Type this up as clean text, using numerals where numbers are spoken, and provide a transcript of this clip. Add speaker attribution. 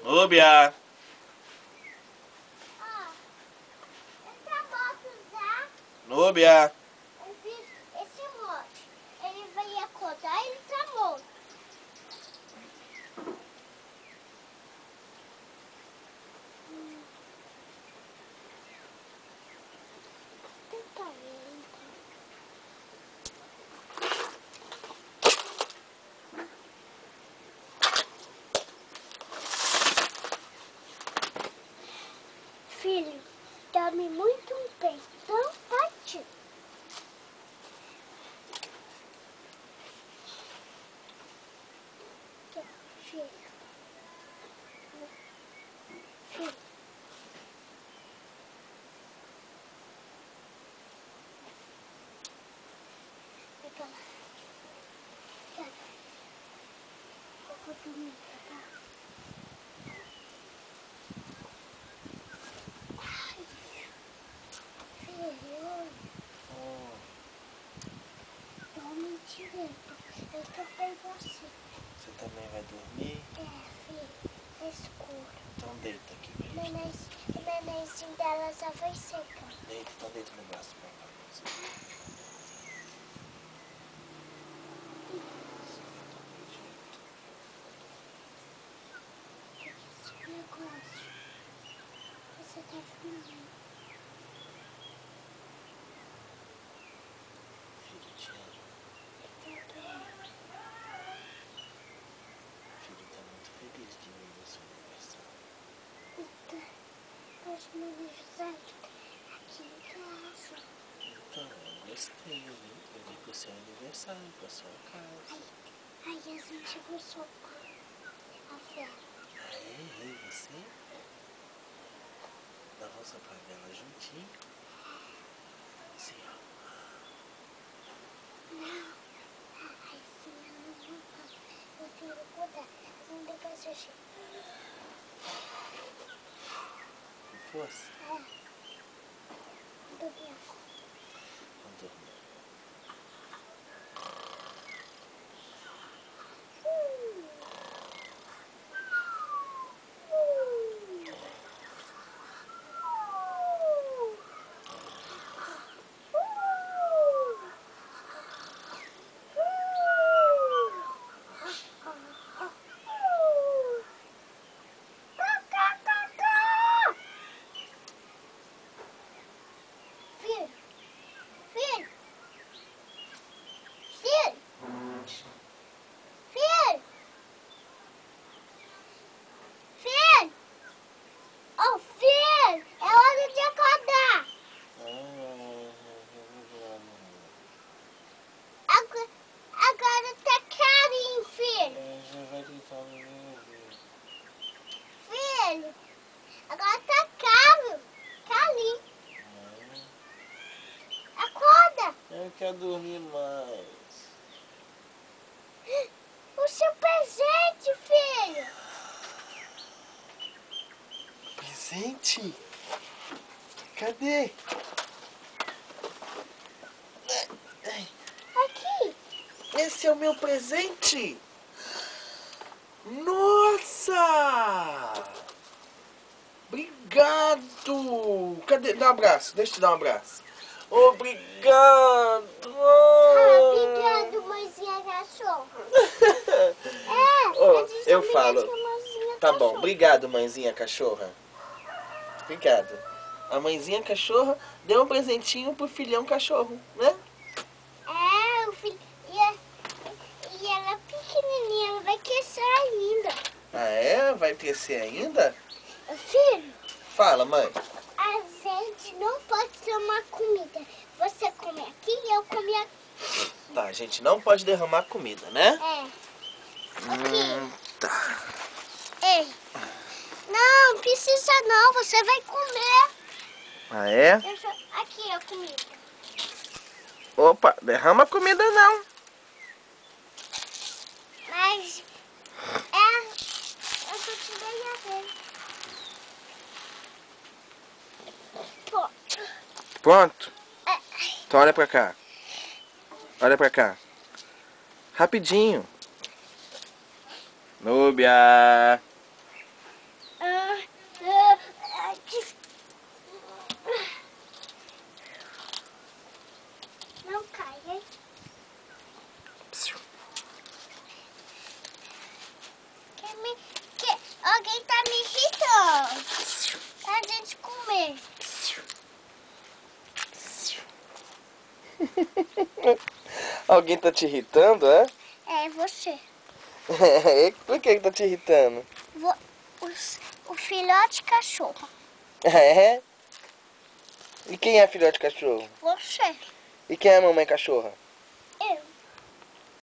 Speaker 1: Núbia!
Speaker 2: Essa moto já,
Speaker 1: Núbia!
Speaker 2: eu fiz esse moto. Ele vai acordar e ele tá morto. Tenta ver, então. Filho, dorme muito bem, tão forte. Filho. Filho. Fica lá. Fica. Eu vou dormir, tá? Ai, filho. Dorme direito. Eu também você.
Speaker 1: Você também vai dormir?
Speaker 2: É, filho. É escuro.
Speaker 1: Então deita aqui,
Speaker 2: O nenenzinho dela já vai secar.
Speaker 1: Deita, então deita no braço do papai.
Speaker 2: Esse negócio. Você tá filmando.
Speaker 1: Filho, te amo. Filho tá muito feliz de vir no seu aniversário.
Speaker 2: Mas meu aniversário aqui em casa.
Speaker 1: Então, eu gostei, eu vim pro seu aniversário, pra sua casa.
Speaker 2: Aí a gente vai soltar a vela.
Speaker 1: Aí, você? Nós vamos soprar a vela juntinho? Sim, ó.
Speaker 2: Não. Ai, sim, eu não vou. Eu tenho que cuidar. Assim depois eu chego.
Speaker 1: Com força?
Speaker 2: Do meu.
Speaker 1: Vamos dormir.
Speaker 2: Filho. Filho. Filho. Filho. Filho. Oh, filho. É hora de acordar. Agora tá carinho, filho.
Speaker 1: Já vai deitar no meu.
Speaker 2: Filho. Agora tá caro. Carinho. Acorda.
Speaker 1: Eu quero dormir mais.
Speaker 2: O seu presente, filho.
Speaker 1: Presente? Cadê?
Speaker 2: Aqui.
Speaker 1: Esse é o meu presente? Nossa! Obrigado! Cadê? Dá um abraço, deixa eu te dar um abraço. Obrigado!
Speaker 2: Obrigado, mãezinha cachorro.
Speaker 1: Oh,
Speaker 2: Eles
Speaker 1: eu
Speaker 2: também
Speaker 1: falo.
Speaker 2: acham mãezinha
Speaker 1: Tá bom,
Speaker 2: cachorro.
Speaker 1: obrigado, mãezinha cachorra. Obrigado. A mãezinha cachorra deu um presentinho pro filhão cachorro, né?
Speaker 2: É, o filho. E ela é pequenininha, ela vai crescer ainda.
Speaker 1: Ah, é? Vai crescer ainda?
Speaker 2: Filho,
Speaker 1: Fala, mãe.
Speaker 2: a gente não pode tomar comida. Você come aqui e eu come aqui.
Speaker 1: Tá, a gente não pode derramar comida, né?
Speaker 2: Aqui.
Speaker 1: Tá.
Speaker 2: Ei. Não, precisa não, você vai comer.
Speaker 1: Ah, é?
Speaker 2: Aqui a comida.
Speaker 1: Opa, derrama comida não.
Speaker 2: Mas eu só te dei a vez. Pronto.
Speaker 1: Pronto? Então olha pra cá. Olha pra cá. Rapidinho. Núbia.
Speaker 2: alguém tá me irritando. Pra gente comer.
Speaker 1: Alguém tá te irritando, é?
Speaker 2: É você.
Speaker 1: Por que tá te irritando?
Speaker 2: O filhote de cachorro.
Speaker 1: É? E quem é filhote de cachorro?
Speaker 2: Você.
Speaker 1: E quem é a mamãe cachorra?
Speaker 2: Eu.